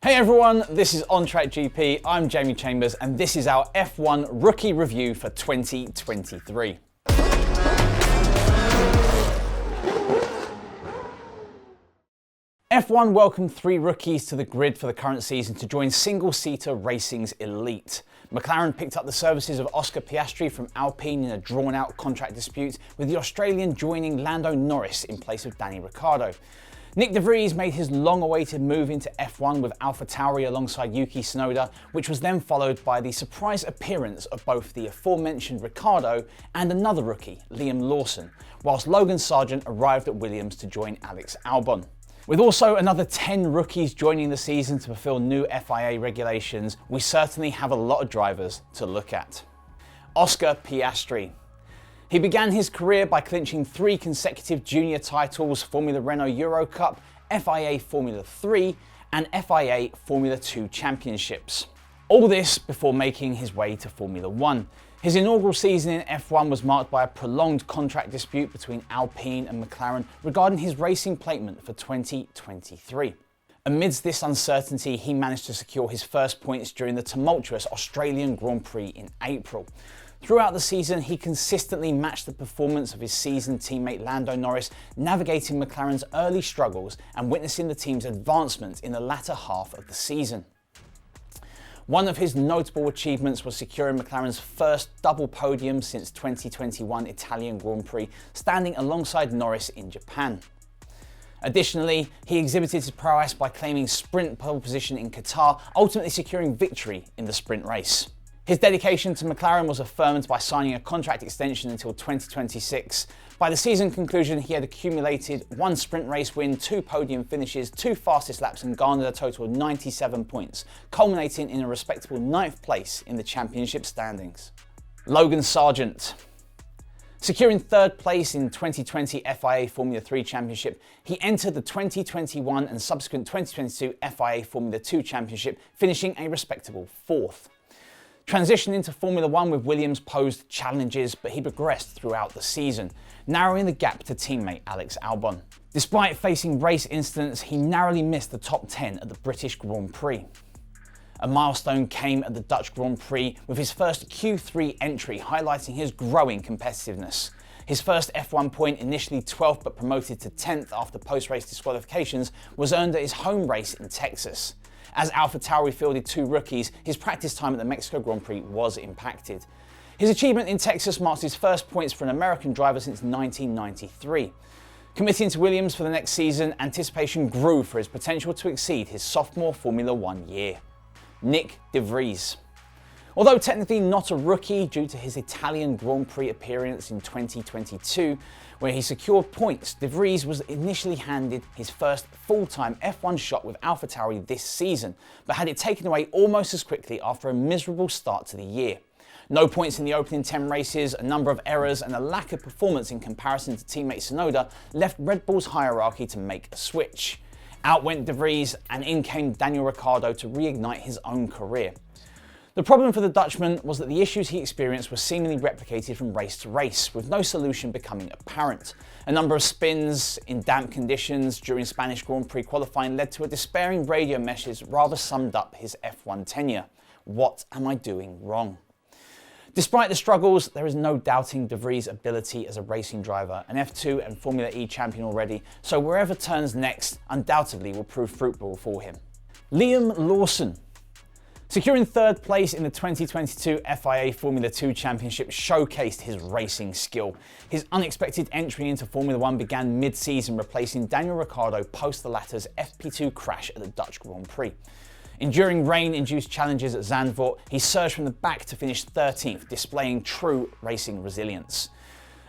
Hey everyone, this is On Track GP. I'm Jamie Chambers and this is our F1 rookie review for 2023. F1 welcomed 3 rookies to the grid for the current season to join single-seater racing's elite. McLaren picked up the services of Oscar Piastri from Alpine in a drawn-out contract dispute, with the Australian joining Lando Norris in place of Danny Ricciardo. Nyck de Vries made his long-awaited move into F1 with AlphaTauri alongside Yuki Tsunoda, which was then followed by the surprise appearance of both the aforementioned Ricciardo and another rookie, Liam Lawson, whilst Logan Sargeant arrived at Williams to join Alex Albon. With also another 10 rookies joining the season to fulfill new FIA regulations, we certainly have a lot of drivers to look at. Oscar Piastri. He began his career by clinching 3 consecutive junior titles: Formula Renault Euro Cup, FIA Formula 3 and FIA Formula 2 championships. All this before making his way to Formula 1. His inaugural season in F1 was marked by a prolonged contract dispute between Alpine and McLaren regarding his racing placement for 2023. Amidst this uncertainty, he managed to secure his first points during the tumultuous Australian Grand Prix in April. Throughout the season, he consistently matched the performance of his seasoned teammate Lando Norris, navigating McLaren's early struggles and witnessing the team's advancement in the latter half of the season. One of his notable achievements was securing McLaren's first double podium since 2021 Italian Grand Prix, standing alongside Norris in Japan. Additionally, he exhibited his prowess by claiming sprint pole position in Qatar, ultimately securing victory in the sprint race. His dedication to McLaren was affirmed by signing a contract extension until 2026. By the season conclusion, he had accumulated 1 sprint race win, 2 podium finishes, 2 fastest laps and garnered a total of 97 points, culminating in a respectable 9th place in the championship standings. Logan Sargeant. Securing 3rd place in 2020 FIA Formula 3 Championship, he entered the 2021 and subsequent 2022 FIA Formula 2 Championship, finishing a respectable 4th. Transitioning into Formula 1 with Williams posed challenges, but he progressed throughout the season, narrowing the gap to teammate Alex Albon. Despite facing race incidents, he narrowly missed the top 10 at the British Grand Prix. A milestone came at the Dutch Grand Prix with his first Q3 entry, highlighting his growing competitiveness. His first F1 point, initially 12th but promoted to 10th after post-race disqualifications, was earned at his home race in Texas. As AlphaTauri fielded 2 rookies, his practice time at the Mexico Grand Prix was impacted. His achievement in Texas marks his first points for an American driver since 1993. Committing to Williams for the next season, anticipation grew for his potential to exceed his sophomore Formula 1 year. Nyck de Vries. Although technically not a rookie due to his Italian Grand Prix appearance in 2022, where he secured points, de Vries was initially handed his first full-time F1 shot with AlphaTauri this season, but had it taken away almost as quickly after a miserable start to the year. No points in the opening 10 races, a number of errors and a lack of performance in comparison to teammate Tsunoda left Red Bull's hierarchy to make a switch. Out went de Vries and in came Daniel Ricciardo to reignite his own career. The problem for the Dutchman was that the issues he experienced were seemingly replicated from race to race, with no solution becoming apparent. A number of spins in damp conditions during Spanish Grand Prix qualifying led to a despairing radio message that rather summed up his F1 tenure. What am I doing wrong? Despite the struggles, there is no doubting de Vries' ability as a racing driver, an F2 and Formula E champion already, so wherever turns next undoubtedly will prove fruitful for him. Liam Lawson. Securing 3rd place in the 2022 FIA Formula 2 Championship showcased his racing skill. His unexpected entry into Formula 1 began mid-season, replacing Daniel Ricciardo post the latter's FP2 crash at the Dutch Grand Prix. Enduring rain-induced challenges at Zandvoort, he surged from the back to finish 13th, displaying true racing resilience.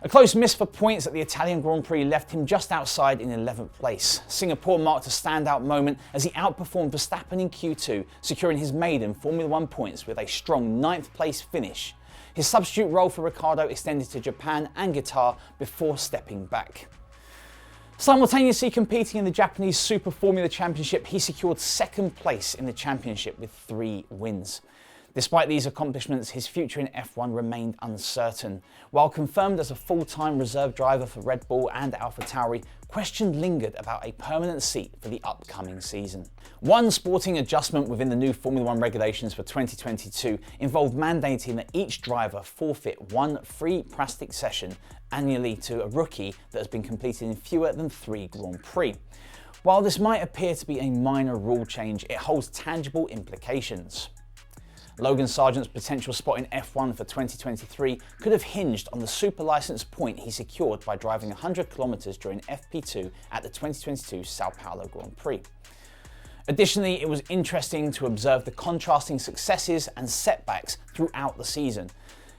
A close miss for points at the Italian Grand Prix left him just outside in 11th place. Singapore marked a standout moment as he outperformed Verstappen in Q2, securing his maiden Formula 1 points with a strong 9th place finish. His substitute role for Ricciardo extended to Japan and Qatar before stepping back. Simultaneously competing in the Japanese Super Formula Championship, he secured 2nd place in the championship with 3 wins. Despite these accomplishments, his future in F1 remained uncertain. While confirmed as a full-time reserve driver for Red Bull and AlphaTauri, question lingered about a permanent seat for the upcoming season. One sporting adjustment within the new Formula One regulations for 2022 involved mandating that each driver forfeit one free practice session annually to a rookie that has been completed in fewer than 3 Grand Prix. While this might appear to be a minor rule change, it holds tangible implications. Logan Sargeant's potential spot in F1 for 2023 could have hinged on the super license point he secured by driving 100 kilometers during FP2 at the 2022 Sao Paulo Grand Prix. Additionally, it was interesting to observe the contrasting successes and setbacks throughout the season.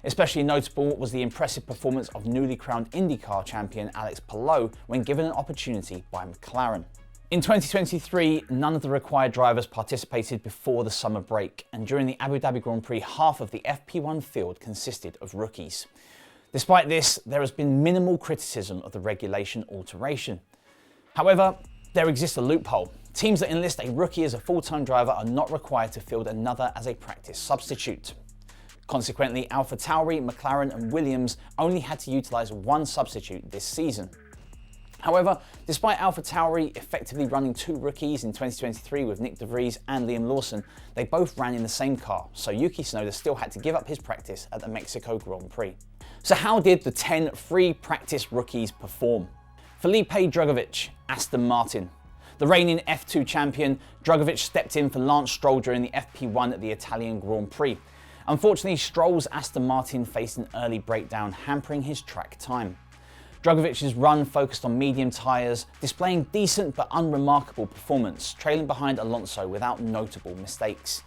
Especially notable was the impressive performance of newly crowned IndyCar champion Alex Palou when given an opportunity by McLaren. In 2023, none of the required drivers participated before the summer break, and during the Abu Dhabi Grand Prix, half of the FP1 field consisted of rookies. Despite this, there has been minimal criticism of the regulation alteration. However, there exists a loophole. Teams that enlist a rookie as a full-time driver are not required to field another as a practice substitute. Consequently, AlphaTauri, McLaren and Williams only had to utilise one substitute this season. However, despite AlphaTauri effectively running 2 rookies in 2023 with Nyck de Vries and Liam Lawson, they both ran in the same car, so Yuki Tsunoda still had to give up his practice at the Mexico Grand Prix. So how did the 10 free practice rookies perform? Felipe Drugovich, Aston Martin. The reigning F2 champion, Drugovich stepped in for Lance Stroll during the FP1 at the Italian Grand Prix. Unfortunately, Stroll's Aston Martin faced an early breakdown, hampering his track time. Drugovich's run focused on medium tyres, displaying decent but unremarkable performance, trailing behind Alonso without notable mistakes.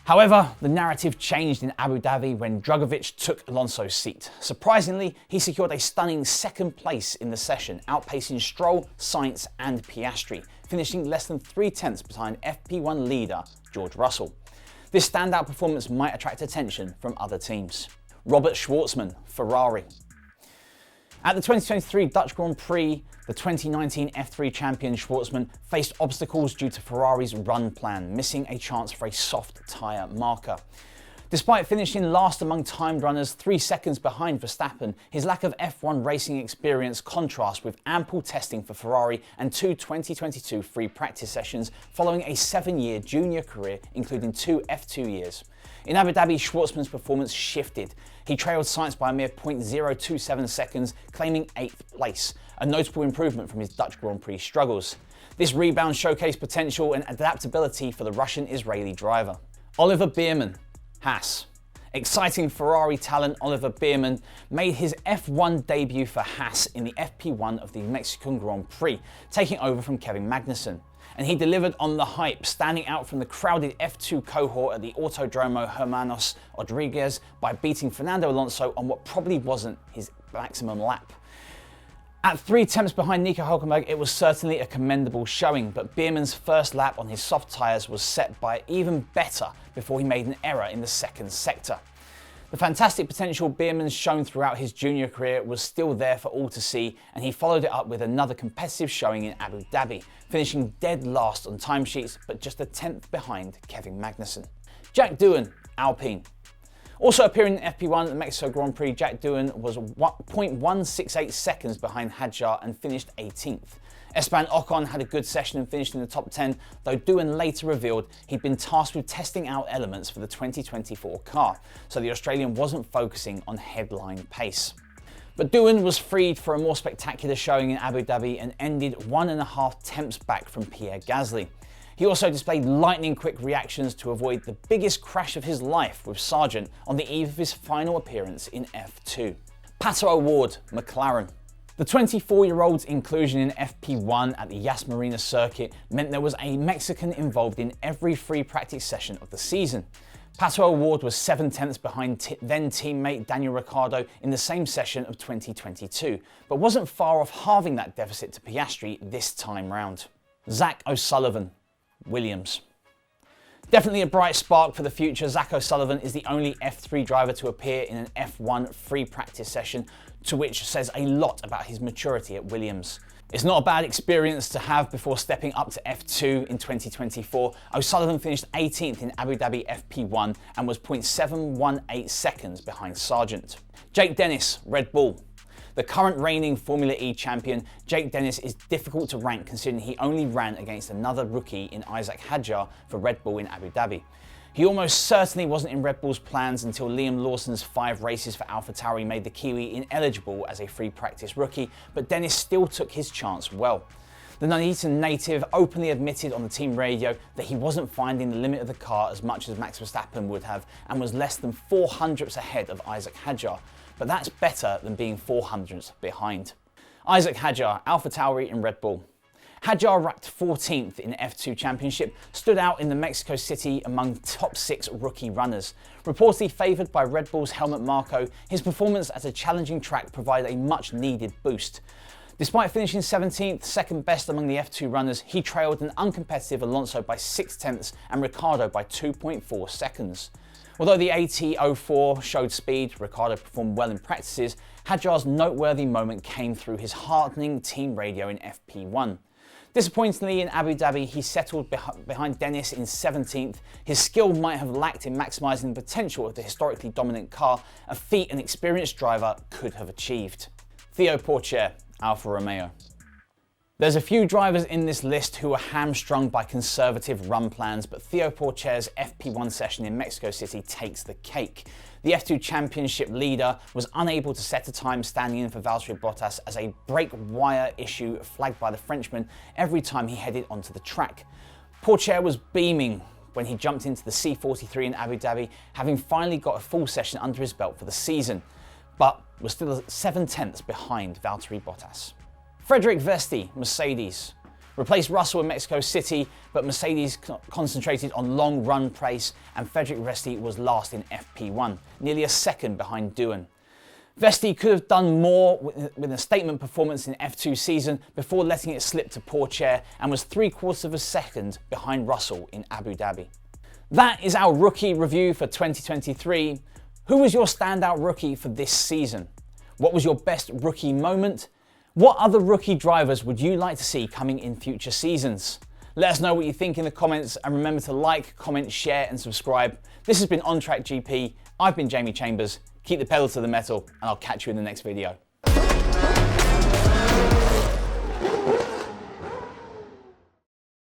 However, the narrative changed in Abu Dhabi when Drugovich took Alonso's seat. Surprisingly, he secured a stunning 2nd place in the session, outpacing Stroll, Sainz and Piastri, finishing less than 3/10 behind FP1 leader George Russell. This standout performance might attract attention from other teams. Robert Schwartzman, Ferrari. At the 2023 Dutch Grand Prix, the 2019 F3 champion Schwartzman faced obstacles due to Ferrari's run plan, missing a chance for a soft tyre marker. Despite finishing last among timed runners, 3 seconds behind Verstappen, his lack of F1 racing experience contrasts with ample testing for Ferrari and 2 2022 free practice sessions following a 7-year junior career, including 2 F2 years. In Abu Dhabi, Schwartzman's performance shifted. He trailed Sainz by a mere 0.027 seconds, claiming 8th place, a notable improvement from his Dutch Grand Prix struggles. This rebound showcased potential and adaptability for the Russian-Israeli driver. Oliver Biermann, Haas. Exciting Ferrari talent Oliver Biermann made his F1 debut for Haas in the FP1 of the Mexican Grand Prix, taking over from Kevin Magnussen. And he delivered on the hype, standing out from the crowded F2 cohort at the Autodromo Hermanos Rodriguez by beating Fernando Alonso on what probably wasn't his maximum lap. At 3 attempts behind Nico Hülkenberg, it was certainly a commendable showing, but Biermann's first lap on his soft tyres was set by even better before he made an error in the 2nd sector. The fantastic potential Biermann's shown throughout his junior career was still there for all to see, and he followed it up with another competitive showing in Abu Dhabi, finishing dead last on timesheets but just a 10th behind Kevin Magnussen. Jack Doohan, Alpine. Also appearing in FP1 at the Mexico Grand Prix, Jack Doohan was 0.168 seconds behind Hadjar and finished 18th. Esteban Ocon had a good session and finished in the top 10, though Doohan later revealed he'd been tasked with testing out elements for the 2024 car, so the Australian wasn't focusing on headline pace. But Doohan was freed for a more spectacular showing in Abu Dhabi and ended 1.5 tenths back from Pierre Gasly. He also displayed lightning-quick reactions to avoid the biggest crash of his life with Sargeant on the eve of his final appearance in F2. Pato O'Ward, McLaren. The 24-year-old's inclusion in FP1 at the Yas Marina circuit meant there was a Mexican involved in every free practice session of the season. Pato O'Ward was 7 tenths behind then teammate Daniel Ricciardo in the same session of 2022, but wasn't far off halving that deficit to Piastri this time round. Zach O'Sullivan, Williams. Definitely a bright spark for the future, Zach O'Sullivan is the only F3 driver to appear in an F1 free practice session, to which says a lot about his maturity at Williams. It's not a bad experience to have before stepping up to F2 in 2024. O'Sullivan finished 18th in Abu Dhabi FP1 and was 0.718 seconds behind Sargeant. Jake Dennis, Red Bull. The current reigning Formula E champion, Jake Dennis, is difficult to rank considering he only ran against another rookie in Isaac Hadjar for Red Bull in Abu Dhabi. He almost certainly wasn't in Red Bull's plans until Liam Lawson's 5 races for AlphaTauri made the Kiwi ineligible as a free practice rookie, but Dennis still took his chance well. The Nuneaton native openly admitted on the team radio that he wasn't finding the limit of the car as much as Max Verstappen would have and was less than 400ths ahead of Isaac Hadjar, but that's better than being 400ths behind. Isaac Hadjar, AlphaTauri and Red Bull. Hadjar ranked 14th in F2 Championship, stood out in the Mexico City among top 6 rookie runners. Reportedly favoured by Red Bull's Helmut Marko, his performance at a challenging track provided a much needed boost. Despite finishing 17th, second best among the F2 runners, he trailed an uncompetitive Alonso by 0.6 and Ricciardo by 2.4 seconds. Although the AT04 showed speed, Ricciardo performed well in practices, Hadjar's noteworthy moment came through his heartening team radio in FP1. Disappointingly, in Abu Dhabi, he settled behind Dennis in 17th. His skill might have lacked in maximising the potential of the historically dominant car, a feat an experienced driver could have achieved. Theo Pourchaire, Alfa Romeo. There's a few drivers in this list who are hamstrung by conservative run plans, but Theo Pourchaire's FP1 session in Mexico City takes the cake. The F2 Championship leader was unable to set a time standing in for Valtteri Bottas as a brake wire issue flagged by the Frenchman every time he headed onto the track. Pourchaire was beaming when he jumped into the C43 in Abu Dhabi, having finally got a full session under his belt for the season, but was still 7/10ths behind Valtteri Bottas. Frederik Vesti, Mercedes. Replaced Russell in Mexico City, but Mercedes concentrated on long run pace and Frederik Vesti was last in FP1, nearly a second behind Doohan. Vesti could have done more with a statement performance in F2 season before letting it slip to Pourchaire and was 3/4 of a second behind Russell in Abu Dhabi. That is our rookie review for 2023. Who was your standout rookie for this season? What was your best rookie moment? What other rookie drivers would you like to see coming in future seasons? Let us know what you think in the comments and remember to like, comment, share and subscribe. This has been On Track GP. I've been Jamie Chambers. Keep the pedal to the metal and I'll catch you in the next video.